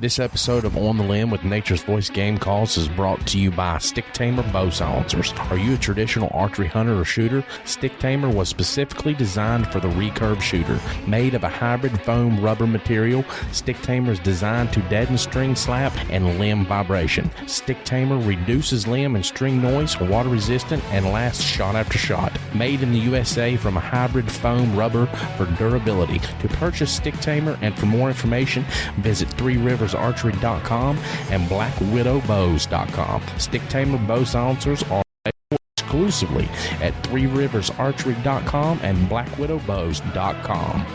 This episode of On the Limb with Nature's Voice Game Calls is brought to you by Stick Tamer Bow Silencers. Are you a traditional archery hunter or shooter? Stick Tamer was specifically designed for the recurve shooter. Made of a hybrid foam rubber material, Stick Tamer is designed to deaden string slap and limb vibration. Stick Tamer reduces limb and string noise, water resistant, and lasts shot after shot. Made in the USA from a hybrid foam rubber for durability. To purchase Stick Tamer and for more information, visit ThreeRiversArchery.com and BlackWidowBows.com. Stick Tamer Bow Silencers are available exclusively at ThreeRiversArchery.com and BlackWidowBows.com.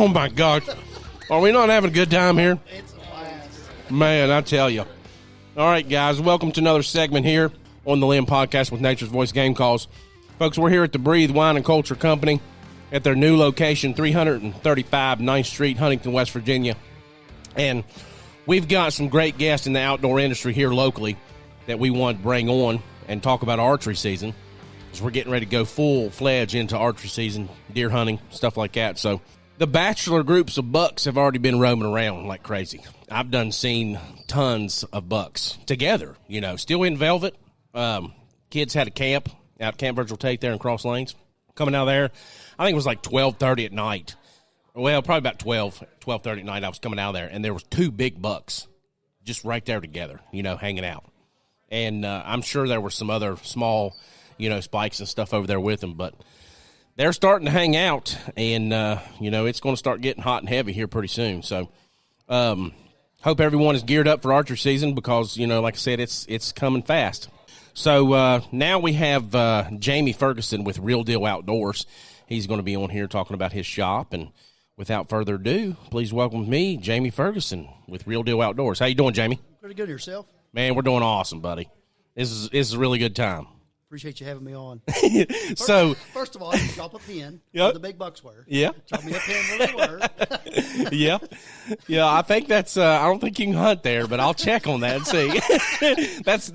Oh my gosh. Are we not having a good time here? It's a blast. Man, I tell you. All right, guys, welcome to another segment here on the Limb Podcast with Nature's Voice Game Calls. Folks, we're here at the Breathe Wine and Culture Company at their new location, 335 9th Street, Huntington, West Virginia. And we've got some great guests in the outdoor industry here locally that we want to bring on and talk about archery season, because we're getting ready to go full-fledged into archery season, deer hunting, stuff like that. So the bachelor groups of bucks have already been roaming around like crazy. I've seen tons of bucks together, still in velvet. Kids had a camp out at Camp Virgil Tate there in Cross Lanes. Coming out there, I think it was like 12:30 at night. Well, probably about 12:30 at night I was coming out there, and there was two big bucks just right there together, hanging out. And I'm sure there were some other small, spikes and stuff over there with them, but they're starting to hang out, and, it's going to start getting hot and heavy here pretty soon. So hope everyone is geared up for archery season because, like I said, it's coming fast. So now we have Jamie Ferguson with Real Deal Outdoors. He's going to be on here talking about his shop. And without further ado, please welcome me, Jamie Ferguson with Real Deal Outdoors. How you doing, Jamie? Pretty good yourself. Man, we're doing awesome, buddy. This is a really good time. Appreciate you having me on. First of all, you drop a pin where the big bucks were. Yeah. Drop me a pin where they were. Yeah. I think that's. I don't think you can hunt there, but I'll check on that and see.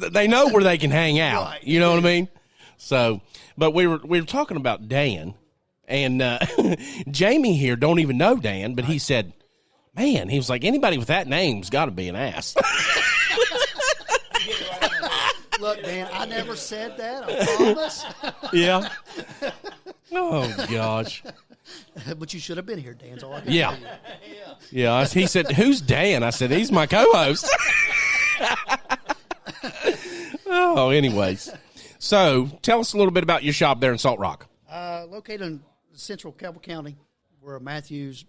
They know where they can hang out. Right. You know what I mean? So, but we were talking about Dan, and Jamie here don't even know Dan, but he said, "Man," he was like, "Anybody with that name's got to be an ass." Look, Dan, I never said that. I promise. Yeah. Oh gosh. But you should have been here, Dan's all I can Yeah. tell you. Yeah. He said, "Who's Dan?" I said, "He's my co-host." Oh, anyways. So tell us a little bit about your shop there in Salt Rock. Located in central Cabell County. We're a Matthews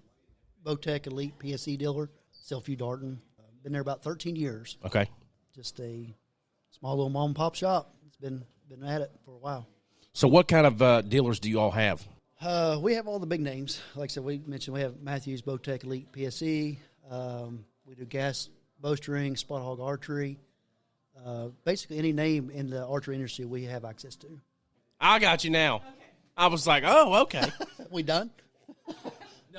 Bowtech Elite PSE dealer. Sell few Darton. Been there about 13 years. Okay. Just a small little mom and pop shop. It's been at it for a while. So what kind of dealers do you all have? We have all the big names. Like I said, we mentioned we have Matthews Bowtech Elite PSE. We do gas bowstring, spot hog archery. Basically any name in the archery industry we have access to. I got you now. Okay. I was like, oh, okay. We done?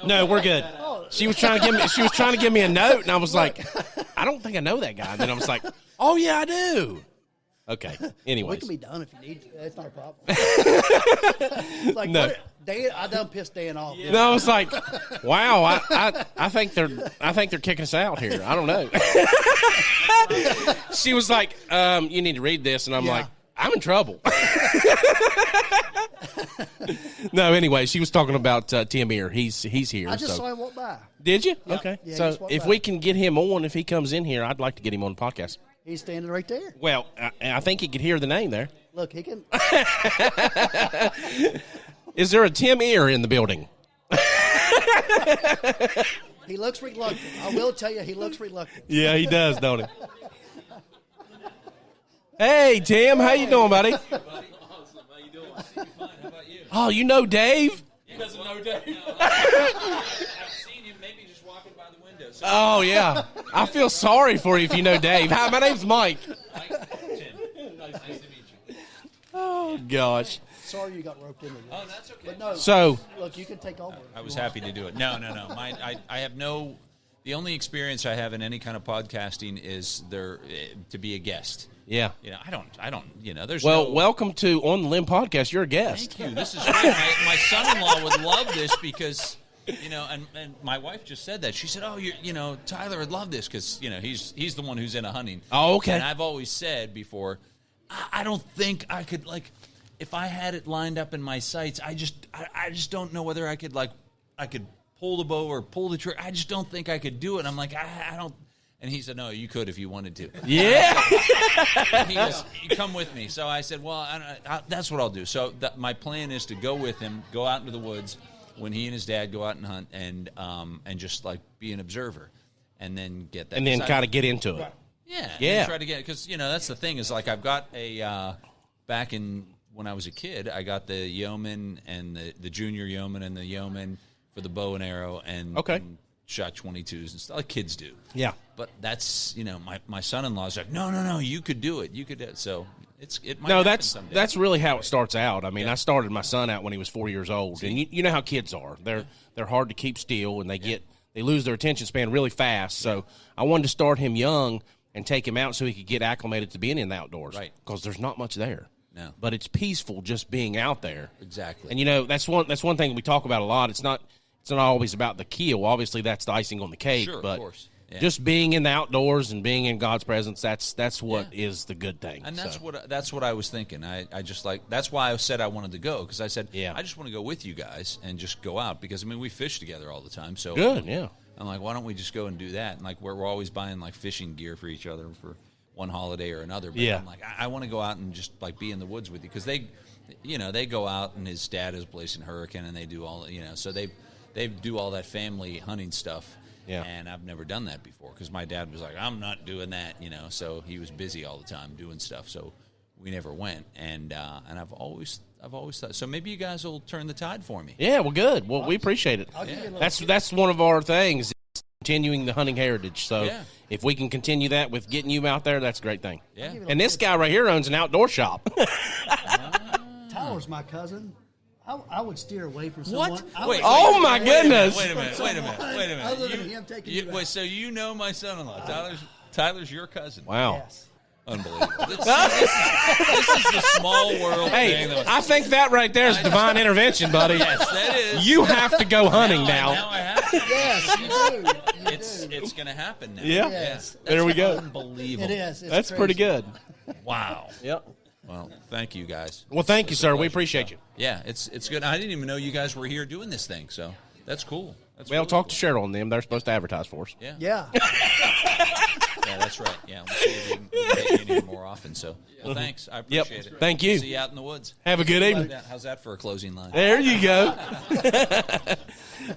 No, we're good. She was trying to give me a note, and I was like, I don't think I know that guy. And then I was like, oh yeah, I do. Okay. Anyways, we can be done if you need to. That's not a problem. It's like, no. Dan, I done pissed Dan off. Yeah. No, I was like, wow, I think they're kicking us out here. I don't know. She was like, you need to read this, and I'm like, I'm in trouble. No, anyway, she was talking about Tim Ear. He's here. I just saw him walk by. Did you? Yep. Okay. Yeah, so if we can get him on, if he comes in here, I'd like to get him on the podcast. He's standing right there. Well, I think he could hear the name there. Look, he can. Is there a Tim Ear in the building? He looks reluctant. I will tell you, he looks reluctant. Yeah, he does, don't he? Hey, Tim, how you doing, buddy? Awesome. How you doing? Fine. How about you? Oh, you know Dave? He doesn't know Dave. I've seen him maybe just walking by the window. So Oh, yeah. I feel sorry for you if you know Dave. Hi, my name's Mike. Mike, Tim, nice to meet you. Oh, gosh. Sorry you got roped into this. Oh, that's okay. But no, So, look, you can take over. I was happy to do it. No. I have no. The only experience I have in any kind of podcasting is there to be a guest. yeah. You know, I don't. You know, there's Well, no, welcome to On the Limb Podcast. You're a guest. Thank you. This is great. My son-in-law would love this because, you know, and my wife just said that. She said, "Oh, Tyler would love this because, you know, he's the one who's into hunting." Oh, okay. And I've always said before, I don't think I could, like, if I had it lined up in my sights, I just don't know whether I could pull the bow or pull the trigger. I just don't think I could do it. And I'm like, I don't. And he said, no, you could if you wanted to. Yeah. He goes, you come with me. So I said, well, that's what I'll do. So my plan is to go with him, go out into the woods when he and his dad go out and hunt, and just like be an observer, and then get that. And then kind of get into it. Yeah. Yeah. And try to get it because that's the thing is like I've got a back in when I was a kid, I got the yeoman and the junior yeoman and the yeoman for the bow and arrow and, Okay. and shot 22s and stuff like kids do. Yeah. But that's my son-in-law's like no you could do it, you could do it. So it might No, happen that's someday. that's really how it starts out. I mean, Yeah. I started my son out when he was 4 years old, and you know how kids are. They're hard to keep still, and they lose their attention span really fast. So I wanted to start him young and take him out so he could get acclimated to being in the outdoors. Right. Because there's not much there. No. But it's peaceful just being out there. Exactly. And that's one thing we talk about a lot. It's not always about the kill. Obviously, that's the icing on the cake. Sure, of but course. Yeah. just being in the outdoors and being in God's presence, that's what is the good thing. And that's So, that's what I was thinking. I just like that's why I said I wanted to go because I said Yeah. I just want to go with you guys and just go out because I mean we fish together all the time. So good, yeah. I'm like, why don't we just go and do that? And like we're always buying like fishing gear for each other for one holiday or another. But Yeah. I'm like, I want to go out and just like be in the woods with you because they go out and his dad is Blazing Hurricane and they do all so they do all that family hunting stuff. Yeah. And I've never done that before because my dad was like, I'm not doing that, So he was busy all the time doing stuff. So we never went. And I've always thought. So maybe you guys will turn the tide for me. Yeah, well, good. Well, we appreciate it. I'll give you a little That's one of our things, is continuing the hunting heritage. So Yeah. if we can continue that with getting you out there, that's a great thing. Yeah. And this guy right here owns an outdoor shop. Tyler's my cousin. I would steer away from What? someone. I Wait. would- Oh, my goodness. Wait a minute. Other than him taking you out. Wait, so you know my son-in-law. Tyler's your cousin. Wow. Yes. Unbelievable. This is the small world thing. Hey, I think that right there is divine intervention, buddy. Yes, that is. You have to go hunting Now now. I have to. Yes, you do. You It's do. going to happen now. Yeah. Yes. There we go. Unbelievable. It is. It's That's crazy. pretty good. Wow. Yep. Well, thank you guys. Well, thank you, sir. We appreciate you. Yeah, it's good. I didn't even know you guys were here doing this thing, so that's cool. That's Well, really talk cool. to Cheryl and them. They're supposed to advertise for us. Yeah. Yeah. Yeah, that's right. Yeah, we'll see if we can get you in here more often. So, well, thanks. I Yep. appreciate it. Thank you. See you out in the woods. Have a good evening. How's that for a closing line? There you go.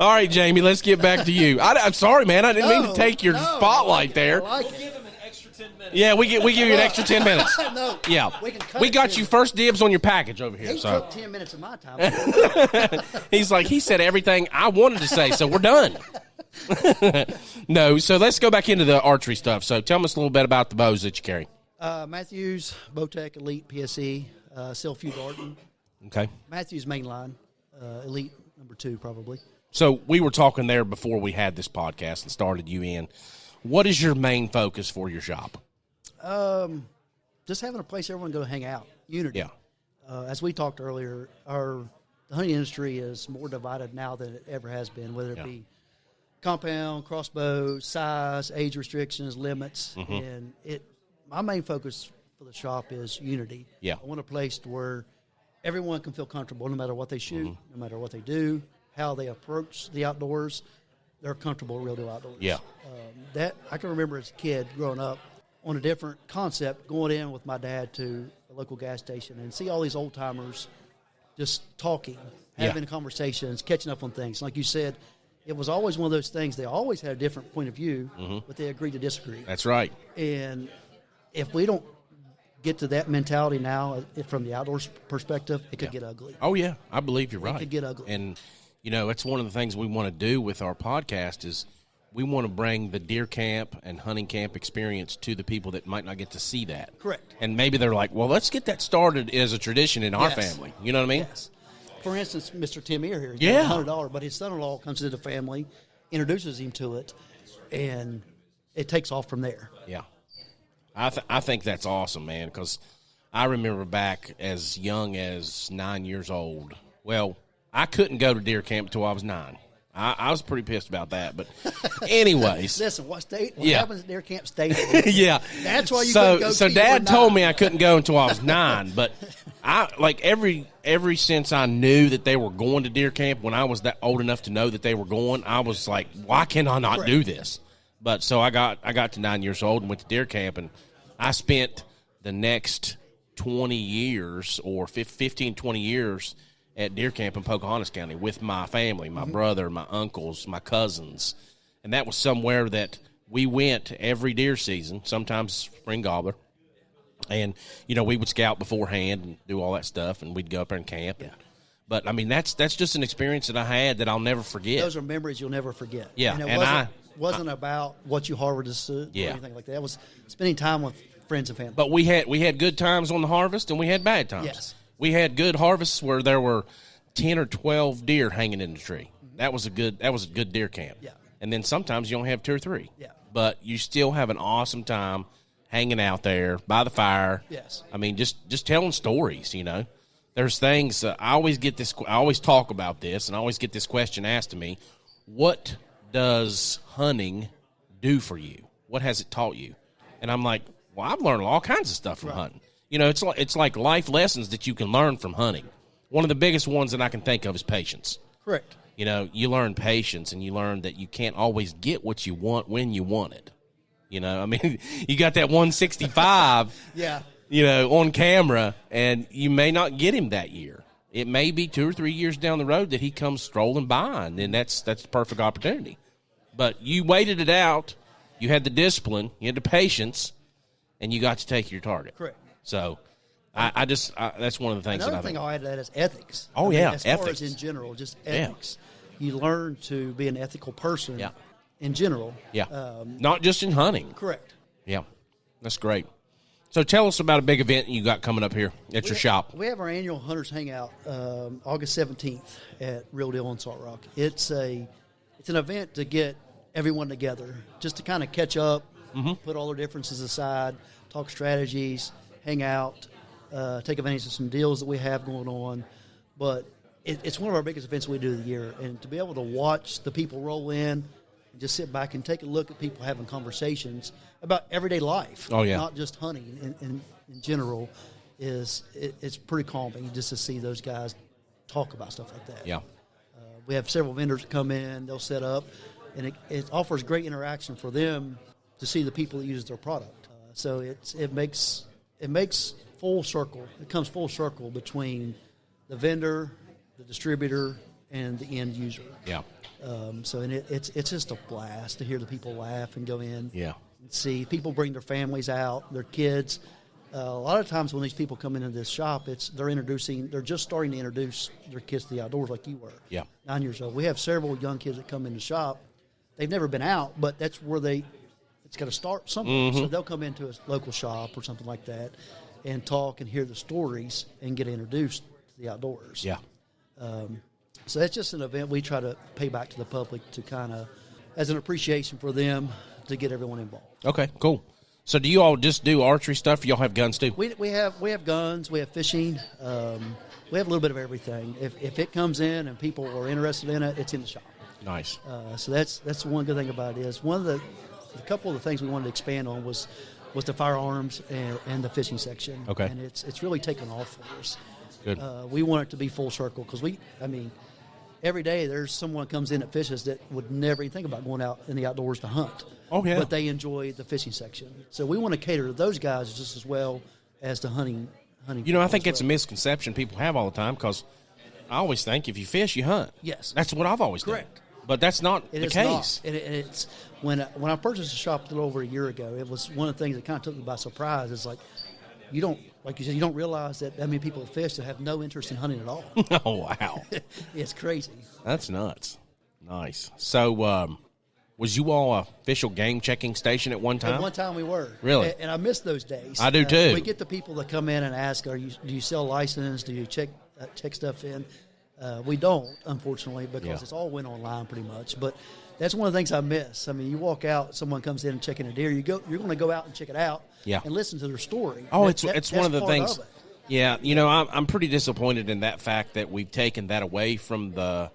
All right, Jamie, let's get back to you. I'm sorry, man. I didn't mean to take your spotlight there. I like We'll it. give him an extra 10 minutes. Yeah, we give you an extra 10 minutes. No. Yeah. We can cut We it got to- you first dibs on your package over here. He So took 10 minutes of my time. he said everything I wanted to say, so we're done. No, so let's go back into the archery stuff. So tell us a little bit about the bows that you carry. Matthews, Bowtech, Elite, PSE, Silphue, Darton. Okay. Matthews mainline, Elite number 2 probably. So we were talking there before we had this podcast and started you in. What is your main focus for your shop? Just having a place everyone go hang out. Unity. Yeah. As we talked earlier, the hunting industry is more divided now than it ever has been, whether it Yeah. be compound, crossbow, size, age restrictions, limits, Mm-hmm. and my main focus for the shop is unity. Yeah. I want a place to where everyone can feel comfortable, no matter what they shoot, Mm-hmm. no matter what they do, how they approach the outdoors. They're comfortable, real deal outdoors. Yeah. That I can remember as a kid growing up on a different concept, going in with my dad to a local gas station and see all these old timers just talking, having conversations, catching up on things. Like you said, it was always one of those things. They always had a different point of view, but they agreed to disagree. That's right. And if we don't get to that mentality now from the outdoors perspective, it could get ugly. Oh, yeah. I believe you're right. could get ugly. And, it's one of the things we want to do with our podcast is we want to bring the deer camp and hunting camp experience to the people that might not get to see that. Correct. And maybe they're like, well, let's get that started as a tradition in our Yes. family. You know what I mean? Yes. For instance, Mr. Tim Ear here, he's Yeah. $100, but his son-in-law comes into the family, introduces him to it, and it takes off from there. Yeah. I think that's awesome, man, because I remember back as young as 9 years old. Well, I couldn't go to deer camp until I was 9. I was pretty pissed about that, but anyways. Listen, what Yeah. happens at deer camp stays. Yeah. That's why you couldn't go So till you were Dad told 9. me I couldn't go until I was 9, but I like every since I knew that they were going to deer camp, when I was that old enough to know that they were going, I was like, why can I not do this? But so I got to 9 years old and went to deer camp, and I spent the next 20 years or 15, 20 years at deer camp in Pocahontas County with my family, my brother, my uncles, my cousins. And that was somewhere that we went every deer season, sometimes spring gobbler. And, you know, we would scout beforehand and do all that stuff, and we'd go up there and camp. Yeah. But, I mean, that's just an experience that I had that I'll never forget. Those are memories you'll never forget. Yeah, And it and wasn't about what you harvested Yeah. or anything like that. It was spending time with friends and family. But we had good times on the harvest, and we had bad times. Yes. We had good harvests where there were 10 or 12 deer hanging in the tree. That was a good deer camp. Yeah. And then sometimes you only have 2 or 3. Yeah. But you still have an awesome time hanging out there by the fire. Yes. I mean, just telling stories, you know. There's things I always talk about this, and I always get this question asked to me: what does hunting do for you? What has it taught you? And I'm like, well, I've learned all kinds of stuff from hunting. You know, it's like life lessons that you can learn from hunting. One of the biggest ones that I can think of is patience. Correct. You know, you learn patience, and you learn that you can't always get what you want when you want it. You know, I mean, you got that 165, Yeah. you know, on camera, and you may not get him that year. It may be 2 or 3 years down the road that he comes strolling by, and then that's the perfect opportunity. But you waited it out. You had the discipline. You had the patience, and you got to take your target. Correct. So, that's one of the things Another that I thing think. I'll add to that is ethics. Oh, yeah, as far ethics. as in general, just Yeah. ethics. You learn to be an ethical person. Yeah. In general. Yeah, not just in hunting. Correct. Yeah, that's great. So tell us about a big event you got coming up here at your shop. We have our annual Hunters Hangout August 17th at Real Deal on Salt Rock. It's an event to get everyone together, just to kind of catch up, put all their differences aside, talk strategies, hang out, take advantage of some deals that we have going on. But it's one of our biggest events we do of the year, and to be able to watch the people roll in, and just sit back and take a look at people having conversations about everyday life. Oh, yeah. Not just hunting in general. It's pretty calming just to see those guys talk about stuff like that. Yeah, We have several vendors that come in, they'll set up, and it offers great interaction for them to see the people that use their product. So it makes full circle. It comes full circle between the vendor, the distributor, and the end user. yeah, It's just a blast to hear the people laugh and go in. yeah. And see people bring their families out, their kids. A lot of times when these people come into this shop, they're just starting to introduce their kids to the outdoors like you were. Yeah. 9 years old. We have several young kids that come in the shop. They've never been out, but that's where it's got to start somewhere. So they'll come into a local shop or something like that and talk and hear the stories and get introduced to the outdoors. Yeah. So that's just an event we try to pay back to the public to kind of, as an appreciation for them, to get everyone involved. Okay, cool. So do you all just do archery stuff, or y'all have guns too? We have guns, we have fishing, we have a little bit of everything. If it comes in and people are interested in it, it's in the shop. Nice. So that's one good thing about it is one of the couple of the things we wanted to expand on was the firearms and the fishing section. Okay. And it's really taken off for us. Good. We want it to be full circle because every day there's someone comes in that fishes that would never even think about going out in the outdoors to hunt. Oh, yeah. But they enjoy the fishing section. So we want to cater to those guys just as well as the hunting. You know, I think as it's a well. misconception people have all the time, because I always think if you fish, you hunt. Yes. That's what I've always Correct. done. But that's not It the is case. not. It's when I purchased the shop a little over a year ago. It was one of the things that kind of took me by surprise. It's like you said, you don't realize that many people that fish that have no interest in hunting at all. Oh, wow. It's crazy. That's nuts. Nice. So, Was you all a official game checking station at one time? At one time we were. Really? And I miss those days. I do too. We get the people that come in and ask, do you sell license? Do you check stuff in? We don't, unfortunately, because it's all went online pretty much. But that's one of the things I miss. I mean, you walk out, someone comes in and checking a deer. You're going to go out and check it out and listen to their story. Oh, it's one of the part things. Of it. Yeah, I'm pretty disappointed in that fact that we've taken that away from the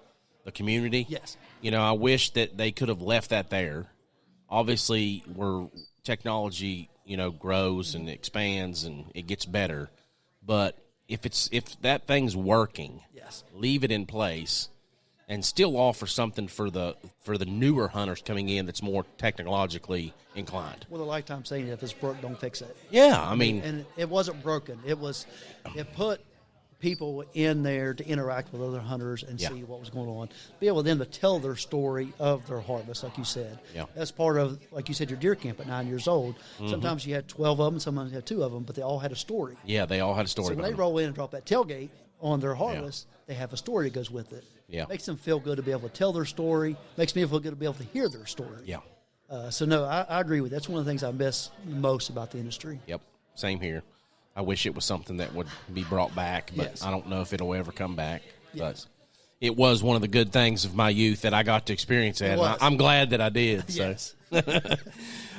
community. Yes. I wish that they could have left that there. Obviously, where technology, grows and expands and it gets better. But if that thing's working, leave it in place and still offer something for the newer hunters coming in that's more technologically inclined. Well, the lifetime saying, if it's broke, don't fix it. Yeah, I mean, and it wasn't broken. It put people in there to interact with other hunters and see what was going on. Be able then to tell their story of their harvest, like you said. Yeah. That's part of, like you said, your deer camp at 9 years old. Mm-hmm. Sometimes you had 12 of them, sometimes you had 2 of them, but they all had a story. Yeah, they all had a story. So when they roll in and drop that tailgate on their harvest, they have a story that goes with it. Yeah. Makes them feel good to be able to tell their story. Makes me feel good to be able to hear their story. Yeah. So, no, I agree with you. That's one of the things I miss most about the industry. Yep, same here. I wish it was something that would be brought back, but I don't know if it'll ever come back. But it was one of the good things of my youth that I got to experience that. And I'm glad that I did. Yes. So.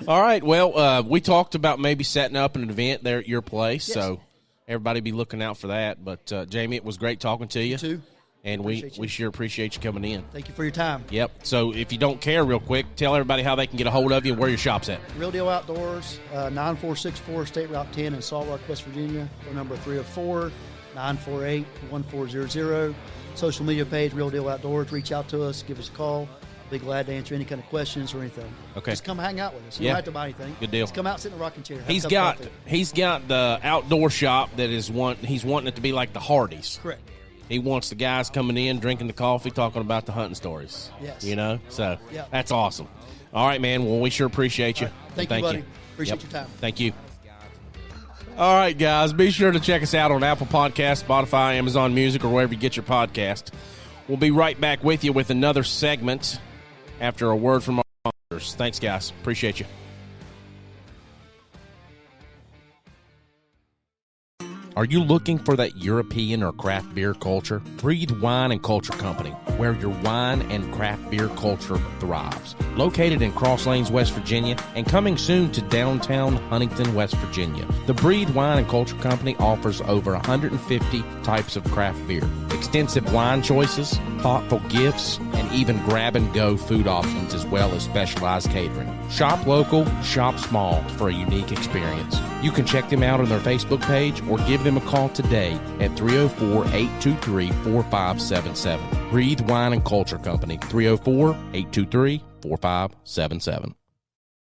All right, well, we talked about maybe setting up an event there at your place, so everybody be looking out for that. But, Jamie, it was great talking to you. You too. And we sure appreciate you coming in. Thank you for your time. Yep. So if you don't care, real quick, tell everybody how they can get a hold of you and where your shop's at. Real Deal Outdoors, 9464 State Route 10 in Salt Rock, West Virginia. Phone number 304-948-1400. Social media page, Real Deal Outdoors. Reach out to us. Give us a call. I'll be glad to answer any kind of questions or anything. Okay. Just come hang out with us. You don't have to buy anything. Good deal. Just come out, sit in a rocking chair. He's got the outdoor shop that he's wanting it to be like the Hardee's. Correct. He wants the guys coming in, drinking the coffee, talking about the hunting stories. Yes. So that's awesome. All right, man. Well, we sure appreciate you. Thank you, buddy. Appreciate your time. Thank you. All right, guys. Be sure to check us out on Apple Podcasts, Spotify, Amazon Music, or wherever you get your podcast. We'll be right back with you with another segment after a word from our sponsors. Thanks, guys. Appreciate you. Are you looking for that European or craft beer culture? Breathe Wine and Culture Company, where your wine and craft beer culture thrives. Located in Cross Lanes, West Virginia, and coming soon to downtown Huntington, West Virginia. The Breathe Wine and Culture Company offers over 150 types of craft beer, extensive wine choices, thoughtful gifts, and even grab-and-go food options, as well as specialized catering. Shop local, shop small for a unique experience. You can check them out on their Facebook page or give them a call today at 304-823-4577. Breathe Wine and Culture Company, 304-823-4577.